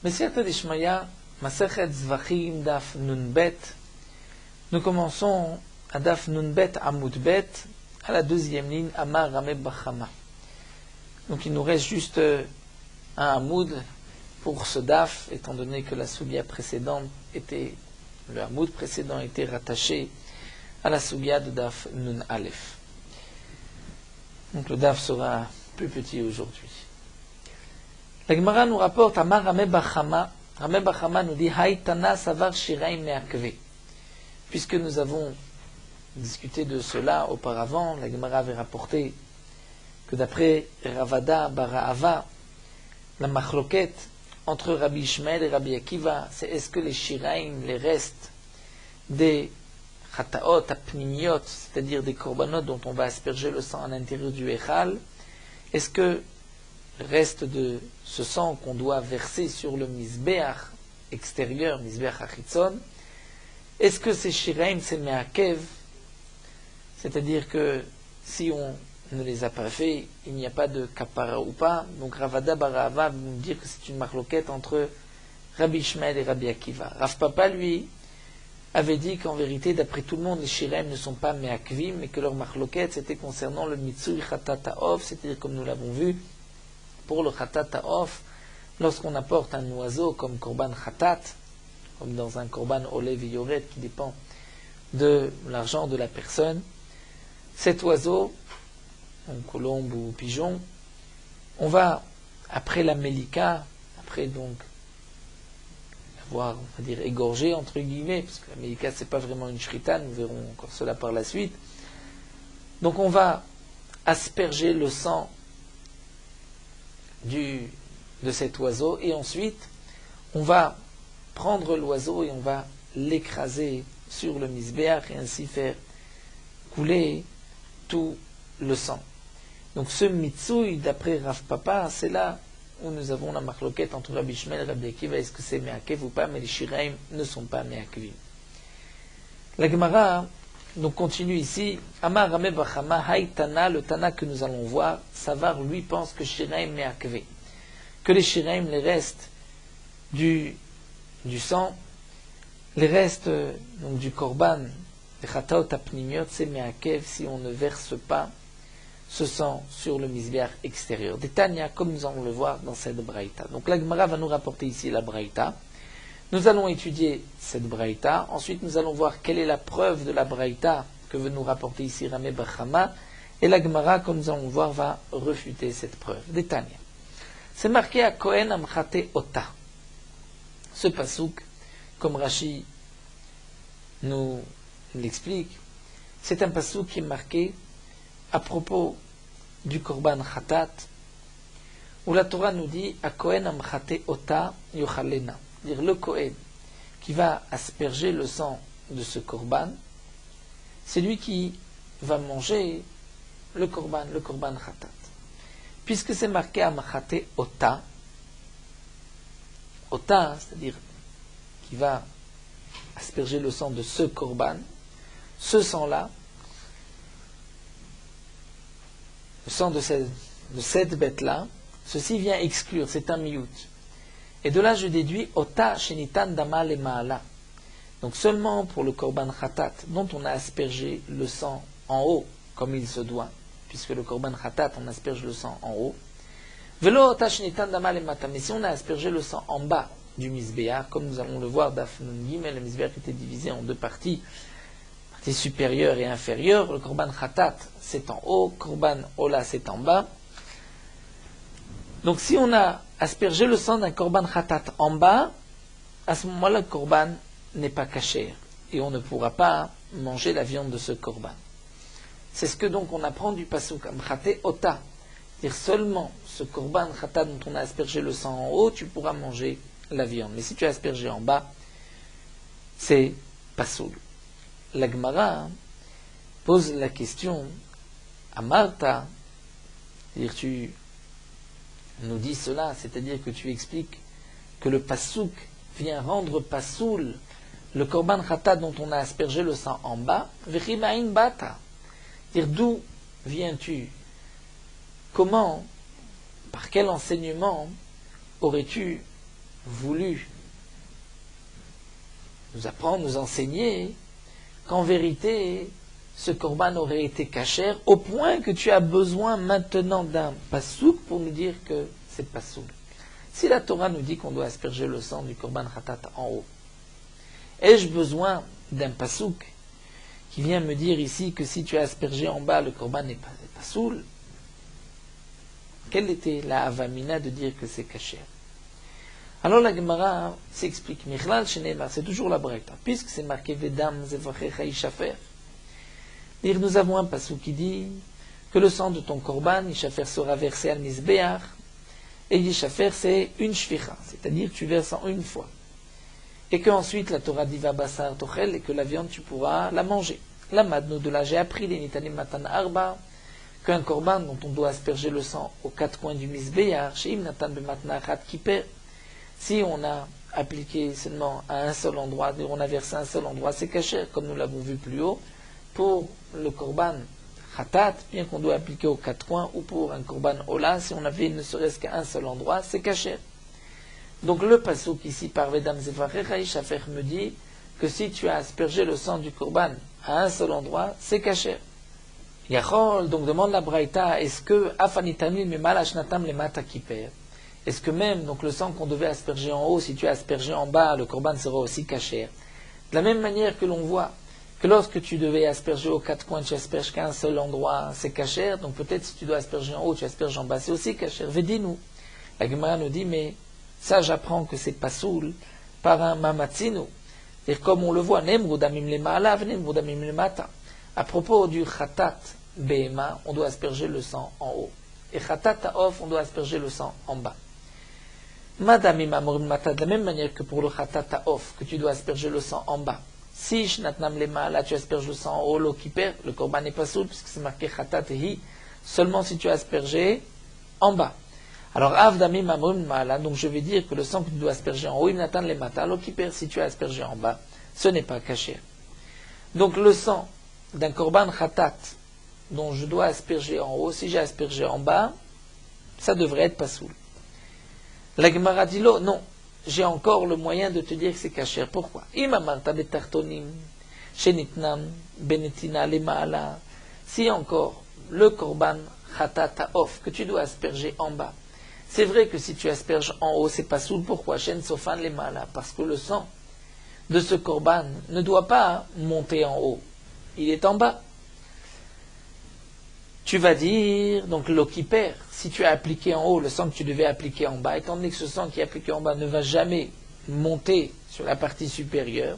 Mesiyata Dishmaya, Masechet Zvachim, Daf Nunbet. Nous commençons à Daf Nunbet Amoud Bet, à la deuxième ligne, Amar Rameh Bachama. Donc il nous reste juste un Amoud pour ce Daf, étant donné que la Sugia précédente était, le Amoud précédent était rattaché à la Sugia de Daf Nun Aleph. Donc le Daf sera plus petit aujourd'hui. La Gemara nous rapporte Amar Rameh Bachama. Rameh Bachama nous dit Haïtana Savar Shiraim Meakve. Puisque nous avons discuté de cela auparavant, la Gemara avait rapporté que d'après Ravada Barahava, la machloket entre Rabbi Ishmael et Rabbi Akiva, c'est est-ce que les Shiraim, les restes des Chataot, Apnimiot, c'est-à-dire des korbanot dont on va asperger le sang à l'intérieur du Echal, est-ce que le reste de ce sang qu'on doit verser sur le Mizbeach extérieur, Mizbeach Achitzon, est-ce que ces Shiraim, c'est Meakev, c'est-à-dire que si on ne les a pas fait, il n'y a pas de kapara ou pas. Donc Ravada Barahava va nous dire que c'est une marloquette entre Rabbi Ishmael et Rabbi Akiva. Rav Papa, lui, avait dit qu'en vérité, d'après tout le monde, les Shiraim ne sont pas Meakvim, mais que leur marloquette, c'était concernant le Mitsui Chatat Ta'of, c'est-à-dire comme nous l'avons vu, pour le Chatat Ta'of, lorsqu'on apporte un oiseau comme Korban Chatat, comme dans un Korban Olev et Yoret qui dépend de l'argent de la personne, cet oiseau, donc colombe ou pigeon, on va, après la Melika, après donc l'avoir, on va dire, égorgé, entre guillemets, parce que la Melika, c'est pas vraiment une shrita, nous verrons encore cela par la suite. Donc on va asperger le sang de cet oiseau, et ensuite, on va prendre l'oiseau et on va l'écraser sur le misbéach et ainsi faire couler tout le sang. Donc ce mitsui, d'après Rav Papa, c'est là où nous avons la marloquette entre Rabbi Ishmael et Rabbi Akiva, est-ce que c'est Meakev ou pas, mais les Shiraim ne sont pas Meakevim. La Gemara donc continue ici, Amar Rameh Bachama, Haïtana, le Tana que nous allons voir, Savar lui pense que Shiraim Meakeve, que les Shiraim, les restes du sang, les restes donc du Korban, les Chataot Apnimiot, c'est Meakev si on ne verse pas ce sang sur le misbéach extérieur. Des Tanya, comme nous allons le voir dans cette Braïta. Donc la Gemara va nous rapporter ici la Braïta. Nous allons étudier cette Braïta. Ensuite, nous allons voir quelle est la preuve de la Braïta que veut nous rapporter ici Rameh Bachama. Et la Gemara, comme nous allons le voir, va refuter cette preuve. Des Tanya. C'est marqué à Kohen Amchate Ota. Ce pasouk, comme Rashi nous l'explique, c'est un pasouk qui est marqué à propos du Korban Khatat, où la Torah nous dit à Kohen Amchate Ota Yochalena, dire le Kohen qui va asperger le sang de ce Korban, c'est lui qui va manger le Korban Khatat. Puisque c'est marqué Amchate Ota, Ota, c'est-à-dire qui va asperger le sang de ce Korban, ce sang-là, le sang de cette bête-là, ceci vient exclure, c'est un miout. Et de là je déduis Ota Shenitan Dama le Maala. Donc seulement pour le Korban Khatat, dont on a aspergé le sang en haut, comme il se doit, puisque le Korban Khatat, on asperge le sang en haut. Velo Ota Shenitan Dama le Mata. Mais si on a aspergé le sang en bas du Misbéach, comme nous allons le voir, Daf Nun Gimel, le Misbéach était divisé en deux parties, partie supérieure et inférieure. Le Korban Khatat, c'est en haut, Korban Ola, c'est en bas. Donc si on a aspergé le sang d'un Korban Khatat en bas, à ce moment-là, le Korban n'est pas caché et on ne pourra pas manger la viande de ce Korban. C'est ce que donc on apprend du pasuk Amchate Ota. C'est-à-dire seulement ce Korban Khatat dont on a aspergé le sang en haut, tu pourras manger la viande. Mais si tu as aspergé en bas, c'est pasoul. La Gemara pose la question à Martha, c'est-à-dire tu nous dis cela, c'est-à-dire que tu expliques que le pasouk vient rendre pasoul le korban khatat dont on a aspergé le sang en bas, v'chimaïn bata. C'est-à-dire d'où viens-tu? Comment, par quel enseignement aurais-tu voulu nous apprendre, nous enseigner qu'en vérité, ce korban aurait été cachère au point que tu as besoin maintenant d'un pasouk pour nous dire que c'est pasoul. Si la Torah nous dit qu'on doit asperger le sang du korban khatat en haut, ai-je besoin d'un pasouk qui vient me dire ici que si tu as aspergé en bas, le korban n'est pas pasoul? Quelle était la avamina de dire que c'est cachère? Alors la Gemara s'explique. Michlal shenemar, c'est toujours la braïta, puisque c'est marqué Vedam zevachecha ishafer. Dire, nous avons un passou qui dit que le sang de ton korban, ishafer, sera versé al misbeach, et ishafer c'est une shvicha, c'est-à-dire tu verses en une fois. Et qu'ensuite la Torah dit va basar tochel, et que la viande tu pourras la manger. La madno de là, j'ai appris les nitanim matan arba, qu'un korban dont on doit asperger le sang aux quatre coins du misbeach, sheim natan bematna achat kiper. Si on a appliqué seulement à un seul endroit, on a versé à un seul endroit, c'est cachère, comme nous l'avons vu plus haut. Pour le korban khatat, bien qu'on doit appliquer aux quatre coins, ou pour un korban ola, si on avait ne serait-ce qu'à un seul endroit, c'est cachère. Donc le passouk ici par Vedam zevachecha ishafer me dit que si tu as aspergé le sang du korban à un seul endroit, c'est cachère. Yachol, donc demande la braïta, est-ce que afanitamil memal ashnatam lemata kiper? Est-ce que même donc le sang qu'on devait asperger en haut, si tu as aspergé en bas, le korban sera aussi cachère? De la même manière que l'on voit que lorsque tu devais asperger aux quatre coins, tu asperges qu'à un seul endroit, c'est cachère. Donc peut-être si tu dois asperger en haut, tu asperges en bas, c'est aussi cachère. Vedis-nous. La Gemara nous dit, mais ça j'apprends que c'est pasoul par un mamatzinu. C'est-à-dire comme on le voit, nemrudamim le ma'alav, nemrudamim le mata. À propos du khatat behema, on doit asperger le sang en haut. Et khatat ta'of, on doit asperger le sang en bas. Madamim amorim mata, de la même manière que pour le khatat ta'of, que tu dois asperger le sang en bas. Si shnatnam lema, là tu asperges le sang en haut, l'eau qui perd, le korban n'est pas soul, puisque c'est marqué khatat hi, seulement si tu as aspergé en bas. Alors avdamim amorim mala, donc je vais dire que le sang que tu dois asperger en haut, il n'atteint les mata, l'eau qui perd, si tu as aspergé en bas, ce n'est pas caché. Donc le sang d'un korban khatat, dont je dois asperger en haut, si j'ai aspergé en bas, ça devrait être pas soul. La Gemara dit non, j'ai encore le moyen de te dire que c'est cachère. Pourquoi? Si encore le korban khatat ta'of que tu dois asperger en bas, c'est vrai que si tu asperges en haut, c'est pas soul. Pourquoi? Shen sofan le mala, parce que le sang de ce korban ne doit pas monter en haut, il est en bas. Tu vas dire, donc l'eau qui perd, si tu as appliqué en haut le sang que tu devais appliquer en bas, étant donné que ce sang qui est appliqué en bas ne va jamais monter sur la partie supérieure,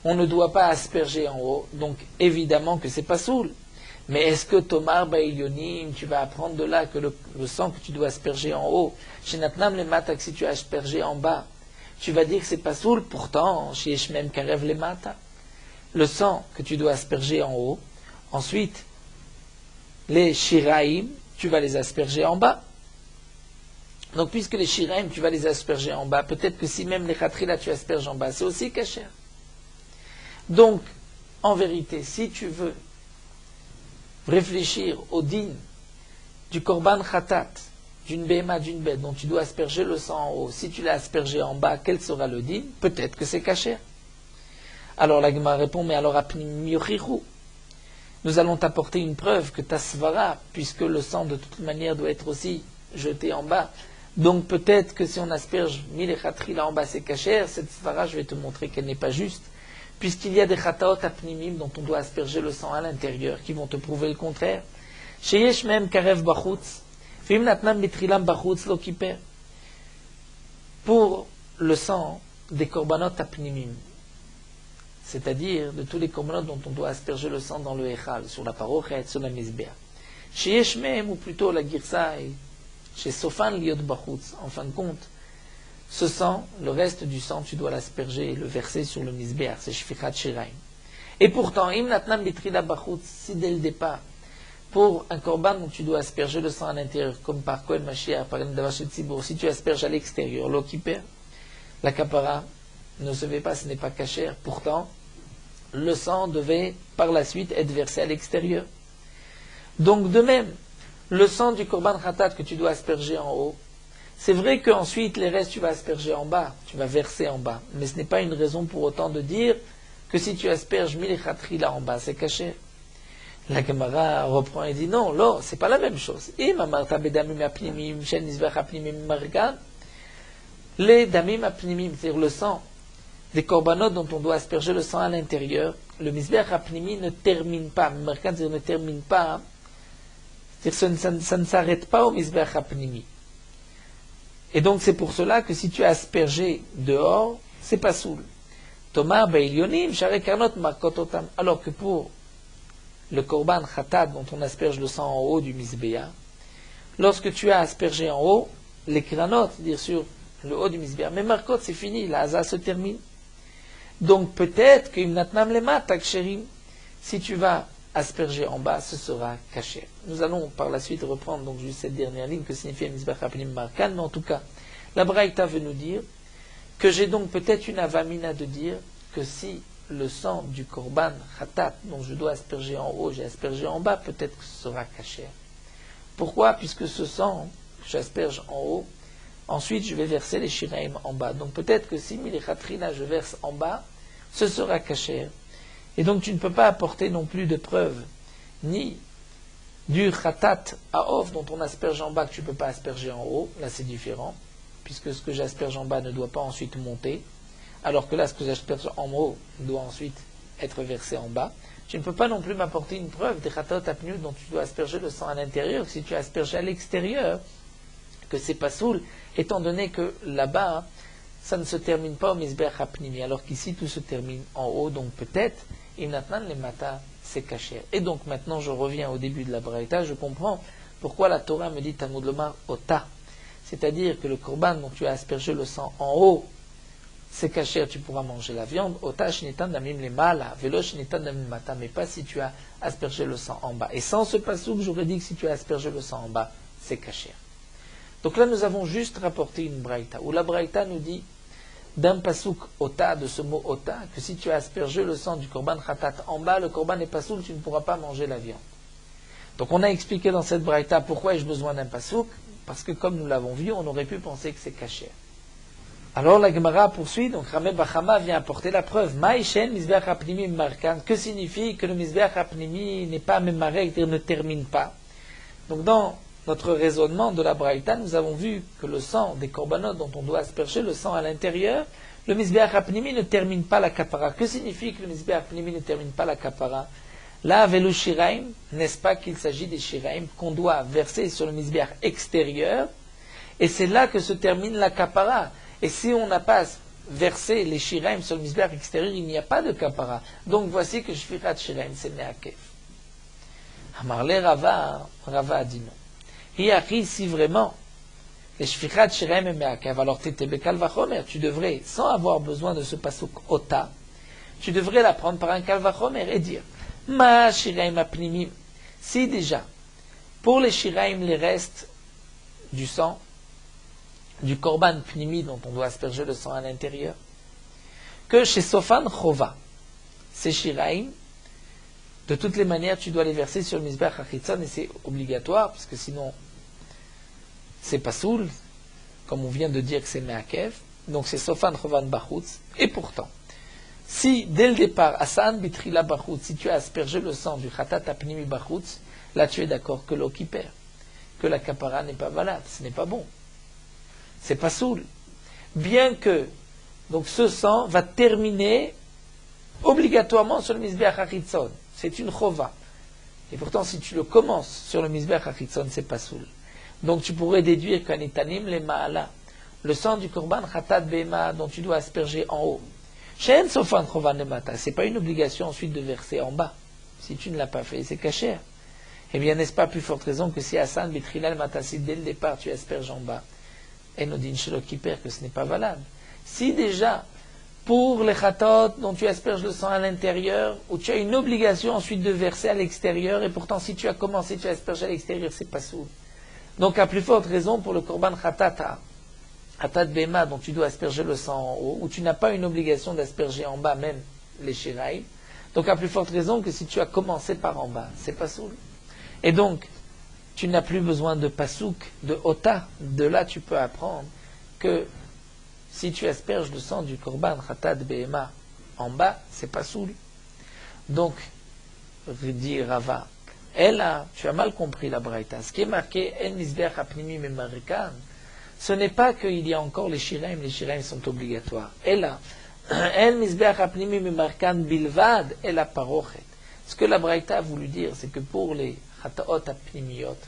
on ne doit pas asperger en haut, donc évidemment que c'est pas soul. Mais est-ce que Tomar Baïlionim, tu vas apprendre de là que le sang que tu dois asperger en haut, chez Natnam le Mata, que si tu as aspergé en bas, tu vas dire que c'est pas soul, pourtant, chez Eshmem Karev le Mata, le sang que tu dois asperger en haut, ensuite, les shiraim, tu vas les asperger en bas. Donc, puisque les shiraim, tu vas les asperger en bas, peut-être que si même les khatrila, tu asperges en bas, c'est aussi cachère. Donc, en vérité, si tu veux réfléchir au din du korban khatat, d'une béma, d'une bête, dont tu dois asperger le sang en haut, si tu l'as aspergé en bas, quel sera le din? Peut-être que c'est cachère. Alors, la Gemara répond, mais alors, apnim yochiru. Nous allons t'apporter une preuve que ta svara, puisque le sang de toute manière doit être aussi jeté en bas. Donc peut-être que si on asperge 1000 khatri là en bas c'est cachère, cette svara je vais te montrer qu'elle n'est pas juste, puisqu'il y a des khataot apnimim dont on doit asperger le sang à l'intérieur, qui vont te prouver le contraire. Sheyesh même karev bachutz, fim natnam mitrilam bachutz lo kiper. Pour le sang des korbanot apnimim, c'est-à-dire de tous les korbanot dont on doit asperger le sang dans le echal, sur la parochet, sur la mizbeah. Chez Yeshmem, ou plutôt la girsa, chez Sofan liot bachutz, en fin de compte, ce sang, le reste du sang, tu dois l'asperger et le verser sur le mizbeah, c'est shfichat shiraim. Et pourtant, im natnam bitrila bachutz, si dès le départ, pour un korban dont tu dois asperger le sang à l'intérieur, comme par Kohen Mashiach, par Ndavachet Tzibour, si tu asperges à l'extérieur, l'eau qui perd, la kapara ne se fait pas, ce n'est pas cachère. Pourtant, le sang devait par la suite être versé à l'extérieur. Donc de même, le sang du korban khatat que tu dois asperger en haut, C'est vrai qu'ensuite, les restes, tu vas asperger en bas, tu vas verser en bas. Mais ce n'est pas une raison pour autant de dire que si tu asperges milechatri là en bas, c'est caché. La Gemara reprend et dit non, là, c'est pas la même chose. Les damim apnimim, c'est-à-dire le sang des korbanot dont on doit asperger le sang à l'intérieur, le misbeach apnimi ne termine pas. Merkan, c'est-à-dire ne termine pas. C'est-à-dire ça ne s'arrête pas au misbeach apnimi. Et donc c'est pour cela que si tu as aspergé dehors, c'est pas soul. Thomas Bailionim, Share Karnot Makototam. Alors que pour le korban khatat dont on asperge le sang en haut du misbéa, lorsque tu as aspergé en haut, les kranot, dire sur le haut du misbéa, mais markot c'est fini, la haza se termine. Donc peut-être que imnatnam lema taksherim, si tu vas asperger en bas, ce sera caché. Nous allons par la suite reprendre donc juste cette dernière ligne que signifie misbach apnim markan, mais en tout cas, la Braïta veut nous dire que j'ai donc peut-être une avamina de dire que si le sang du korban khatat dont je dois asperger en haut, j'ai aspergé en bas, peut-être que ce sera caché. Pourquoi? Puisque ce sang que j'asperge en haut, ensuite je vais verser les shiraim en bas. Donc peut-être que si milechatrina je verse en bas, ce sera caché. Et donc tu ne peux pas apporter non plus de preuves, ni du khatat à off dont on asperge en bas que tu ne peux pas asperger en haut, là c'est différent, puisque ce que j'asperge en bas ne doit pas ensuite monter, alors que là ce que j'asperge en haut doit ensuite être versé en bas. Tu ne peux pas non plus m'apporter une preuve des khatat apnu dont tu dois asperger le sang à l'intérieur, si tu as aspergé à l'extérieur, que c'est pas soul, étant donné que là-bas, ça ne se termine pas au misbeach apnimi, alors qu'ici tout se termine en haut, donc peut-être imnatnan les mata, c'est caché. Et donc maintenant je reviens au début de la braïta, je comprends pourquoi la Torah me dit Talmud Lomar ota, c'est-à-dire que le korban dont tu as aspergé le sang en haut, c'est caché, tu pourras manger la viande, ota shinitan damim le mala, velo shinitan damim mata, mais pas si tu as aspergé le sang en bas. Et sans ce pasouk, j'aurais dit que si tu as aspergé le sang en bas, c'est caché. Donc là nous avons juste rapporté une braïta, où la braïta nous dit d'un pasouk ota, de ce mot ota, que si tu as aspergé le sang du korban khatat en bas, le korban est pasoul, tu ne pourras pas manger la viande. Donc on a expliqué dans cette braïta pourquoi ai-je besoin d'un pasouk, parce que comme nous l'avons vu, on aurait pu penser que c'est caché. Alors la Gemara poursuit, donc Rameh Bachama vient apporter la preuve. Maïchen misbeach apnimi markan, que signifie que le misbeach apnimi n'est pas mémaré, c'est-à-dire ne termine pas. Donc dans notre raisonnement de la Braïta, nous avons vu que le sang des korbanot dont on doit asperger le sang à l'intérieur, le misbeach apnimi ne termine pas la kapara. Que signifie que le misbeach apnimi ne termine pas la kapara? Là, velu shiraim, n'est-ce pas qu'il s'agit des shiraim qu'on doit verser sur le misbeach extérieur, et c'est là que se termine la kapara. Et si on n'a pas versé les shiraim sur le misbeach extérieur, il n'y a pas de kapara. Donc voici que shfirat shiraim, c'est me'akev. Amarle Rava a dit non. Si vraiment les shfichat shiraim et me'akev, alors bekal vachomer, tu devrais, sans avoir besoin de ce pasuk ota, tu devrais la prendre par un kal vachomer et dire ma shiraim apnimim. Si déjà, pour les shiraim, les restes du sang, du korban pnimi dont on doit asperger le sang à l'intérieur, que chez Sofan Chova, ces shiraim, de toutes les manières, tu dois les verser sur le misbeach hachitzon et c'est obligatoire, parce que sinon, c'est pas soul, comme on vient de dire que c'est me'akev, donc c'est Sofan Chovan Bachutz, et pourtant, si dès le départ, Asan Bitrila Bachutz, si tu as aspergé le sang du Khatat Apnimi Bachutz, là tu es d'accord que l'eau qui perd, que la kapara n'est pas valable, ce n'est pas bon, c'est pas soul. Bien que, donc ce sang va terminer obligatoirement sur le misbeach hachitzon, c'est une chova. Et pourtant, si tu le commences sur le misbeach hachitzon, c'est pas soul. Donc tu pourrais déduire qu'un itanim les ma'ala, le sang du korban khatat bema dont tu dois asperger en haut. Shen sofan chovan lemata, c'est pas une obligation ensuite de verser en bas. Si tu ne l'as pas fait, c'est caché. Eh bien, n'est-ce pas plus forte raison que si Hassan bitrilal mata, si dès le départ tu asperges en bas, et nodin shelo kiper, que ce n'est pas valable. Si déjà, pour les khatot dont tu asperges le sang à l'intérieur, où tu as une obligation ensuite de verser à l'extérieur, et pourtant si tu as commencé, tu as aspergé à l'extérieur, c'est pas soul. Donc, à plus forte raison pour le korban khatata, hatat bema, dont tu dois asperger le sang en haut, où tu n'as pas une obligation d'asperger en bas même les shiraim. Donc, à plus forte raison que si tu as commencé par en bas, c'est pas soul. Et donc, tu n'as plus besoin de pasouk, de ota. De là, tu peux apprendre que si tu asperges le sang du korban khatat behema en bas, c'est pas soul. Donc, dit Rava, tu as mal compris la braïta. Ce qui est marqué, en misbeach apnimi memarikan, ce n'est pas qu'il y a encore les shiraim sont obligatoires. En misbeach apnimi memarikan bilvad, el parochet. Ce que la braïta a voulu dire, c'est que pour les chataot apnimiyot,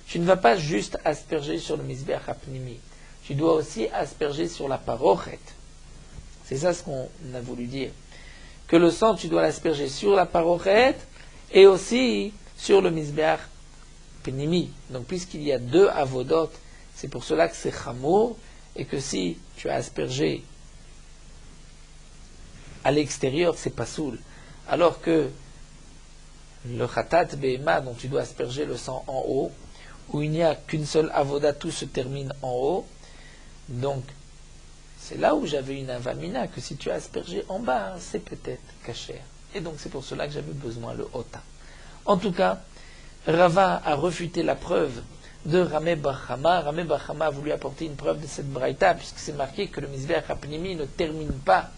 tu ne vas pas juste asperger sur le misbeach apnimi, tu dois aussi asperger sur la parochet. C'est ça ce qu'on a voulu dire. Que le sang, tu dois l'asperger sur la parochet et aussi sur le misbeach pnimi. Donc puisqu'il y a deux avodot, c'est pour cela que c'est chamour, et que si tu as aspergé à l'extérieur, c'est pas soul. Alors que le khatat behema, dont tu dois asperger le sang en haut, où il n'y a qu'une seule avoda, tout se termine en haut. Donc, c'est là où j'avais une avamina, que si tu as aspergé en bas, c'est peut-être kasher. Et donc, c'est pour cela que j'avais besoin le ota. En tout cas, Rava a refuté la preuve de Rameh bar Chama. Rameh bar Chama a voulu apporter une preuve de cette braïta, puisque c'est marqué que le misbeach apnimi ne termine pas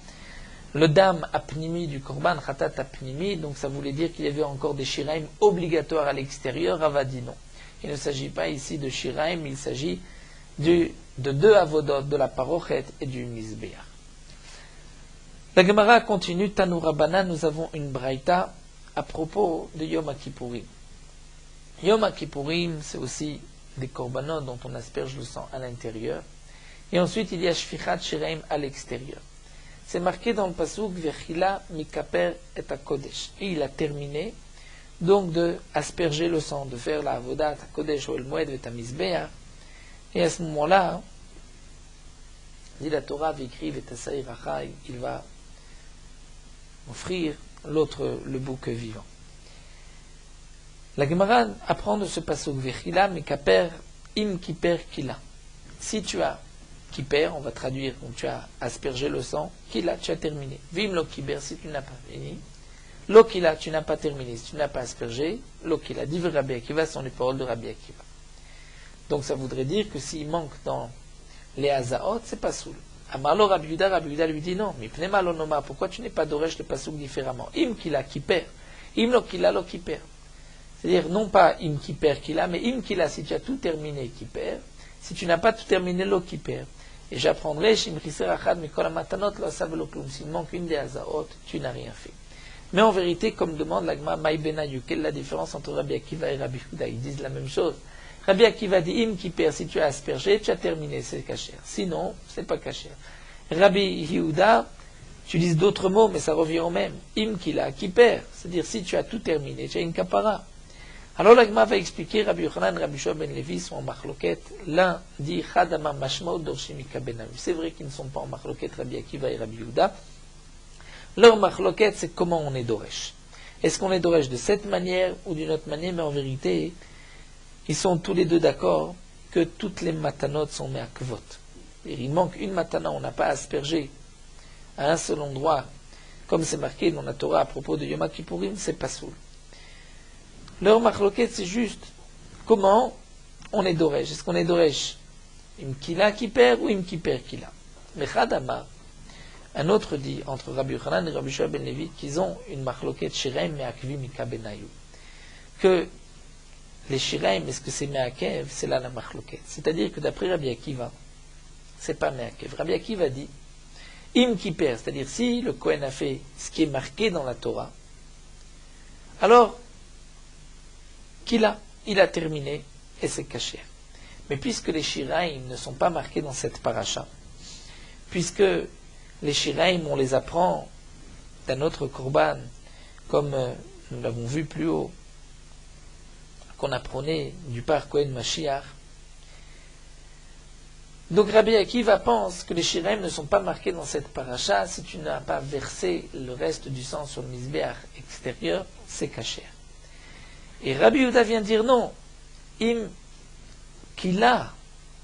le dam apnimi du korban, khatat apnimi, donc ça voulait dire qu'il y avait encore des shiraim obligatoires à l'extérieur. Rava dit non. Il ne s'agit pas ici de shiraim, il s'agit de deux avodot, de la parochet et du misbeach. La Gemara continue, Tanu Rabbanan, nous avons une braïta à propos de Yom Kippourim. Yom Kippourim, c'est aussi des korbanot dont on asperge le sang à l'intérieur. Et ensuite, il y a shfichat shiraim à l'extérieur. C'est marqué dans le pasuk Vechila mikaper et kodesh. Et il a terminé donc de asperger le sang, de faire la avodat kodesh ou el moed et misbeach. Et à ce moment-là, dit la Torah, Vikri v'etasaï rachai, il va offrir l'autre, le bouc vivant. La Gemara apprend de ce pasuk Vechila mikaper im kiper kila. Si tu as kiper, on va traduire, donc tu as aspergé le sang, kila, tu as terminé. Vim lo kiber, si tu n'as pas fini. Lo kila, tu n'as pas terminé, si tu n'as pas aspergé. Lo kila, dit Rabbi Akiva, sont les paroles de Rabbi Akiva. Donc ça voudrait dire que s'il manque dans les hazaot, c'est pas soul. Amarlo Rabbi Yuda lui dit non, mais pnema lo noma, pourquoi tu n'es pas d'oresh le pasuk différemment? Im kila kiper, im lo kila lo kiper. C'est-à-dire non pas im kiper kila, mais im kila, si tu as tout terminé kiper, si tu n'as pas tout terminé lo kiper. Et j'apprendrai, s'il manque une des hazaot, tu n'as rien fait. Mais en vérité, comme demande l'agma Maï Benayu, quelle est la différence entre Rabbi Akiva et Rabbi Yehuda? Ils disent la même chose. Rabbi Akiva dit, im kiper, si tu as aspergé, tu as terminé, c'est kasher. Sinon, c'est pas kasher. Rabbi Yehuda, tu dis d'autres mots, mais ça revient au même. Im kila, kiper, c'est-à-dire si tu as tout terminé, tu as une kapara. Alors l'agma va expliquer, Rabbi Yochanan et Rabbi Shua ben Levi sont en machloket. L'un dit Chadama Mashmaot Dorshimika Benam. C'est vrai qu'ils ne sont pas en machloket, Rabbi Akiva et Rabbi Yehuda. Leur machloket, c'est comment on est doresh. Est-ce qu'on est doresh de cette manière ou d'une autre manière? Mais en vérité, ils sont tous les deux d'accord que toutes les matanot sont me'akvot. Il manque une matana, on n'a pas aspergé à un seul endroit, comme c'est marqué dans la Torah à propos de Yom Kippourim, c'est pas soul. Leur machloket, c'est juste comment on est doresh. Est-ce qu'on est doresh im kila kiper ou im kiper kila? Mais Chadama, un autre dit entre Rabbi Yochanan et Rabbi Shua ben Levi qu'ils ont une machloket shiraim me'akvi mika benayu. Que les shiraim, est-ce que c'est me'akev? C'est là la machloket. C'est-à-dire que d'après Rabbi Akiva, c'est pas me'akev. Rabbi Akiva dit im kiper, c'est-à-dire si le Kohen a fait ce qui est marqué dans la Torah, alors il a terminé et c'est caché. Mais puisque les shiraim ne sont pas marqués dans cette paracha, puisque les shiraim on les apprend d'un autre korban, comme nous l'avons vu plus haut, qu'on apprenait du par Kohen Mashiach, donc Rabbi Akiva pense que les shiraim ne sont pas marqués dans cette paracha. Si tu n'as pas versé le reste du sang sur le misbeach extérieur, c'est caché. Et Rabbi Yehuda vient dire non, im kila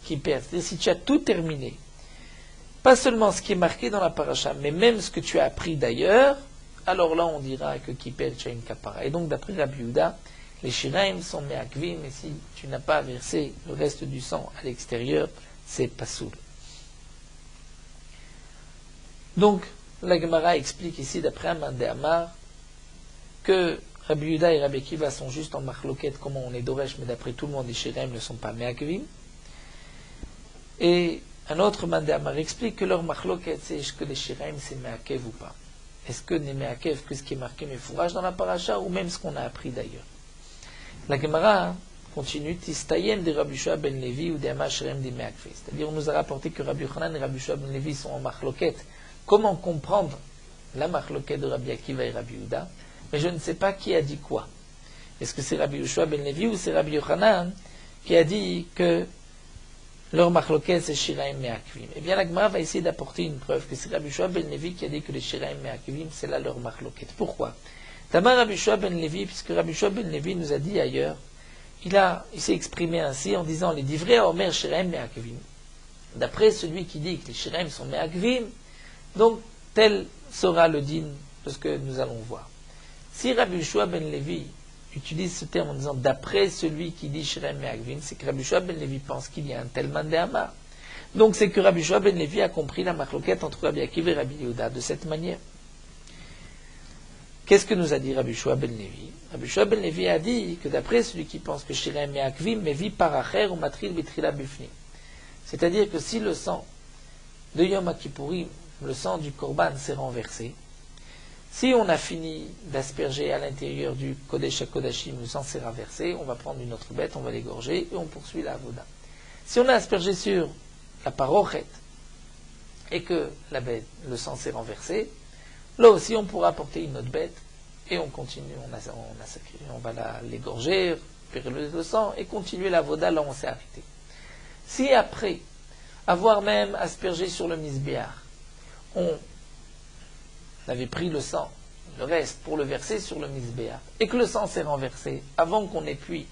kiper, c'est-à-dire si tu as tout terminé, pas seulement ce qui est marqué dans la paracha, mais même ce que tu as appris d'ailleurs, alors là on dira que kiper tu as une kapara. Et donc d'après Rabbi Yehuda, les shiraim sont me'akvim, et si tu n'as pas versé le reste du sang à l'extérieur, c'est pasoul. Donc, la Gemara explique ici, d'après un Amar, que Rabbi Yehuda et Rabbi Akiva sont juste en marloquette, comment on est d'Oresh, mais d'après tout le monde, les shiraim ne sont pas me'akvim. Et un autre Amar explique que leur marloquette, c'est est-ce que les shiraim c'est me'akev ou pas. Est-ce que n'est me'akev que ce qui est marqué mefourage dans la paracha, ou même ce qu'on a appris d'ailleurs. La Gemara continue, Tistayem de Rabbi Yehoshua ben Levi ou des Amashirem des Me'akvé. C'est-à-dire, on nous a rapporté que Rabbi Yochanan et Rabbi Yehoshua ben Levi sont en marloquette. Comment comprendre la marloquette de Rabbi Akiva et Rabbi Yehuda? Mais je ne sais pas qui a dit quoi. Est-ce que c'est Rabbi Yehoshua ben Levi ou c'est Rabbi Yochanan qui a dit que leur marloquette c'est Shiraim Me'akvim? Eh bien, la Gemara va essayer d'apporter une preuve que c'est Rabbi Yehoshua ben Levi qui a dit que les Shiraim Me'akvim, c'est là leur marloquette. Pourquoi? D'abord Rabbi Yehoshua ben Levi, puisque Rabbi Yehoshua ben Levi nous a dit ailleurs, il s'est exprimé ainsi en disant les divrei Omer Shiraim Me'akvim. D'après celui qui dit que les Shiraim sont Me'akvim, donc tel sera le din de ce que nous allons voir. Si Rabbi Yehoshua ben Levi utilise ce terme en disant d'après celui qui dit Shiraim Me'akvim, c'est que Rabbi Yehoshua ben Levi pense qu'il y a un tel mandé Amar. Donc c'est que Rabbi Yehoshua ben Levi a compris la marloquette entre Rabbi Akiva et Rabbi Yehuda de cette manière. Qu'est-ce que nous a dit Rabbi Yehoshua ben Levi? Rabbi Yehoshua ben Levi a dit que d'après celui qui pense que Shiraim Me'akvim, Mevi paracher ou matril bitrila bifni. C'est-à-dire que si le sang de Yom HaKippourim, le sang du Korban s'est renversé, si on a fini d'asperger à l'intérieur du Kodesh HaKodashim, le sang s'est renversé, on va prendre une autre bête, on va l'égorger et on poursuit la avoda. Si on a aspergé sur la parochet et que la bête, le sang s'est renversé, là aussi, on pourra apporter une autre bête et on continue, on va l'égorger, récupérer le sang et continuer la voda là où on s'est arrêté. Si après avoir même aspergé sur le misbéach, on avait pris le sang, le reste, pour le verser sur le misbéach, et que le sang s'est renversé avant qu'on ait pu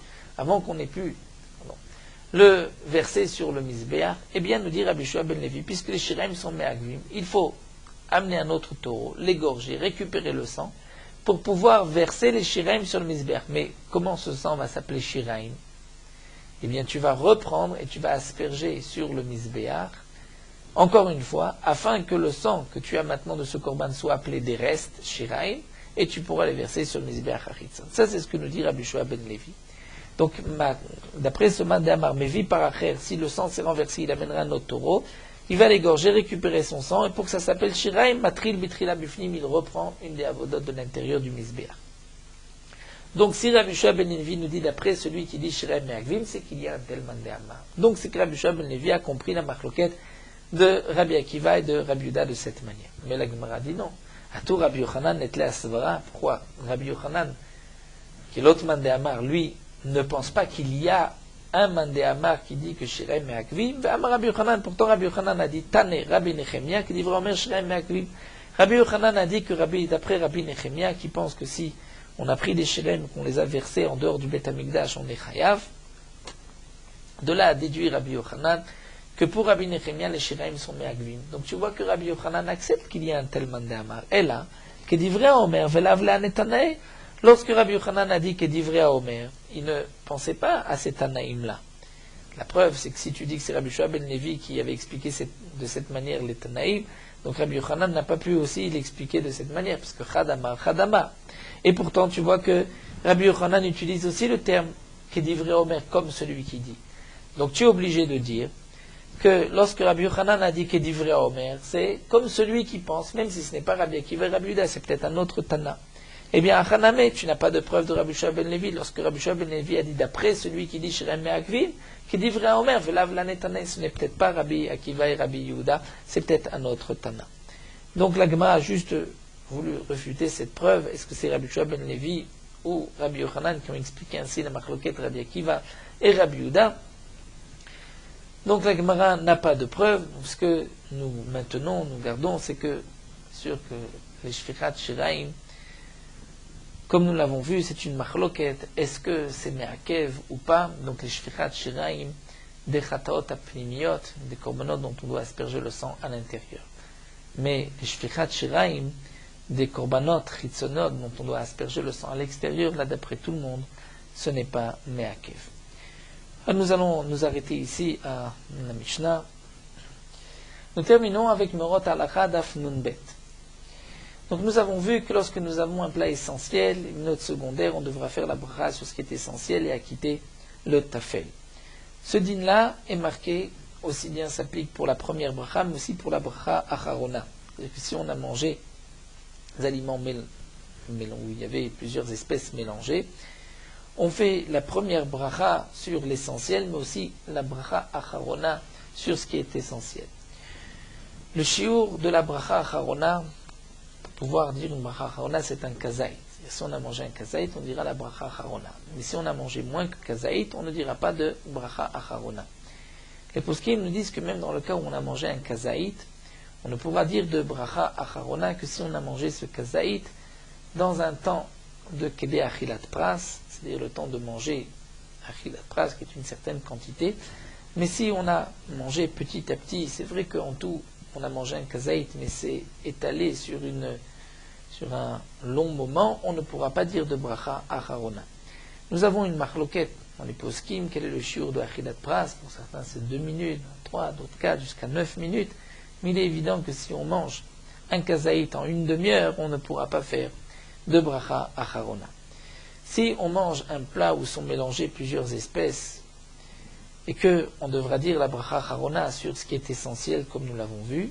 le verser sur le misbéach, eh bien, nous dit Rabbi Yehoshua ben Levi, puisque les shiraim sont me'akvim, il faut amener un autre taureau, l'égorger, récupérer le sang, pour pouvoir verser les shiraim sur le misbéach. Mais comment ce sang va s'appeler shiraim? Eh bien, tu vas reprendre et tu vas asperger sur le misbéach, encore une fois, afin que le sang que tu as maintenant de ce korban soit appelé des restes, shiraim, et tu pourras les verser sur le misbéach hachitzon. Ça, c'est ce que nous dit Rabbi Yehoshua ben Levi. Donc, d'après ce mandamar, Mevi paracher, si le sang s'est renversé, il amènera un autre taureau, il va l'égorger, récupérer son sang, et pour que ça s'appelle shiraim, matril bitrila bifnim, il reprend une des avodot de l'intérieur du misbéach. Donc, si Rabbi Yehoshua ben Levi nous dit d'après celui qui dit shiraim me'akvim, c'est qu'il y a un tel mandamar. Donc, c'est que Rabbi Yehoshua ben Levi a compris la marloquette de Rabbi Akiva et de Rabbi Yehuda de cette manière. Mais la Gemara dit non. À tout Rabbi Yochanan est là à Svara. Pourquoi? Rabbi Yochanan, qui est l'autre mandamar, lui, ne pense pas qu'il y a un mandamar qui dit que shiraim me'akvim. Rabbi Yochanan, pourtant Rabbi Yochanan a dit Tane Rabbi Nechemia qui dit vraiment shiraim me'akvim. Rabbi Yochanan a dit que d'après Rabbi Nechemia qui pense que si on a pris des shiraim qu'on les a versés en dehors du Beth Amikdash, on est chayav. De là a déduit Rabbi Yochanan que pour Rabbi Nechemia les shiraim sont me'akvim. Donc tu vois que Rabbi Yochanan accepte qu'il y a un tel mandamar. Et là, que divrei Omer velavla netanei. Lorsque Rabbi Yochanan a dit que divrei Omer, il ne pensait pas à ces Tanaïm-là. La preuve, c'est que si tu dis que c'est Rabbi Yehoshua ben Levi qui avait expliqué de cette manière les Tanaïm, donc Rabbi Yochanan n'a pas pu aussi l'expliquer de cette manière, parce que Chadamar. Et pourtant, tu vois que Rabbi Yochanan utilise aussi le terme que divrei Omer comme celui qui dit. Donc tu es obligé de dire que lorsque Rabbi Yochanan a dit que divrei Omer, c'est comme celui qui pense, même si ce n'est pas Rabbi Akiva et Rabbi Yehuda, c'est peut-être un autre Tana. Eh bien, à Haname, tu n'as pas de preuve de Rabbi Yehoshua ben Levi. Lorsque Rabbi Yehoshua ben Levi a dit d'après celui qui dit shiraim me'akvim, qui dit vrai Omer, velav la netanei, ce n'est peut-être pas Rabbi Akiva et Rabbi Yehuda, c'est peut-être un autre Tana. Donc la Gemara a juste voulu refuter cette preuve. Est-ce que c'est Rabbi Yehoshua ben Levi ou Rabbi Yochanan qui ont expliqué ainsi la marloquette Rabbi Akiva et Rabbi Yehuda? Donc la Gemara n'a pas de preuve. Ce que nous gardons, c'est que sûr que les shfichat shiraim, comme nous l'avons vu, c'est une marloquette. Est-ce que c'est me'akev ou pas? Donc les shfichat shiraim, des chataot apnimiot, des korbanot dont on doit asperger le sang à l'intérieur. Mais les shfichat shiraim, des korbanot chitzonot dont on doit asperger le sang à l'extérieur, là d'après tout le monde, ce n'est pas Meakev. Nous allons nous arrêter ici à la Mishnah. Nous terminons avec Merot Halakha Daf Nunbet. Donc nous avons vu que lorsque nous avons un plat essentiel, une note secondaire, on devra faire la bracha sur ce qui est essentiel et acquitter le tafel. Ce din-là est marqué, aussi bien s'applique pour la première bracha, mais aussi pour la bracha acharona. C'est-à-dire que si on a mangé des aliments où il y avait plusieurs espèces mélangées, on fait la première bracha sur l'essentiel, mais aussi la bracha acharona sur ce qui est essentiel. Le shiur de la bracha acharona, pour pouvoir dire une bracha acharona, c'est un kazaït. Si on a mangé un kazaït, on dira la bracha acharona. Mais si on a mangé moins que kazaït, on ne dira pas de bracha acharona. Les poskim nous disent que même dans le cas où on a mangé un kazaït, on ne pourra dire de bracha acharona que si on a mangé ce kazaït dans un temps de kedé achilat pras, c'est-à-dire le temps de manger achilat pras, qui est une certaine quantité. Mais si on a mangé petit à petit, c'est vrai qu'en tout, on a mangé un kazaït, mais c'est étalé sur un long moment, on ne pourra pas dire de bracha acharona. Nous avons une marloquette dans les poskim, quel est le shiur de achilat pras? Pour certains c'est 2 minutes, 3, d'autres 4, jusqu'à 9 minutes. Mais il est évident que si on mange un kazaït en une demi-heure, on ne pourra pas faire de bracha acharona. Si on mange un plat où sont mélangées plusieurs espèces et que on devra dire la bracha acharona sur ce qui est essentiel, comme nous l'avons vu,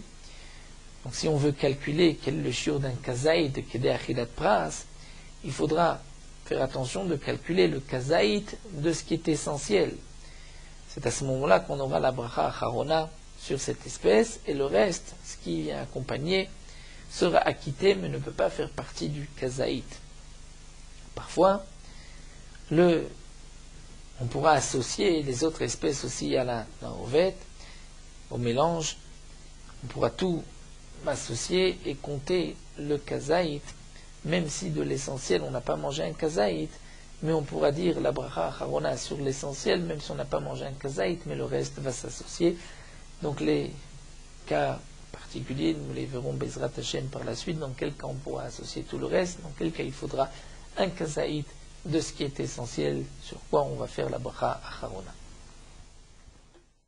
donc si on veut calculer quel est le shiur d'un kazaït de kedé achilat pras, il faudra faire attention de calculer le kazaït de ce qui est essentiel. C'est à ce moment-là qu'on aura la bracha acharona sur cette espèce, et le reste, ce qui vient accompagner, sera acquitté, mais ne peut pas faire partie du kazaït. Parfois, on pourra associer les autres espèces aussi à la ovette, au mélange. On pourra tout associer et compter le kazaït, même si de l'essentiel on n'a pas mangé un kazaït, mais on pourra dire la bracha acharona sur l'essentiel, même si on n'a pas mangé un kazaït, mais le reste va s'associer. Donc les cas particuliers, nous les verrons Bezrat Hashem par la suite, dans quel cas on pourra associer tout le reste, dans quel cas il faudra un kazaït de ce qui est essentiel, sur quoi on va faire la bracha acharona.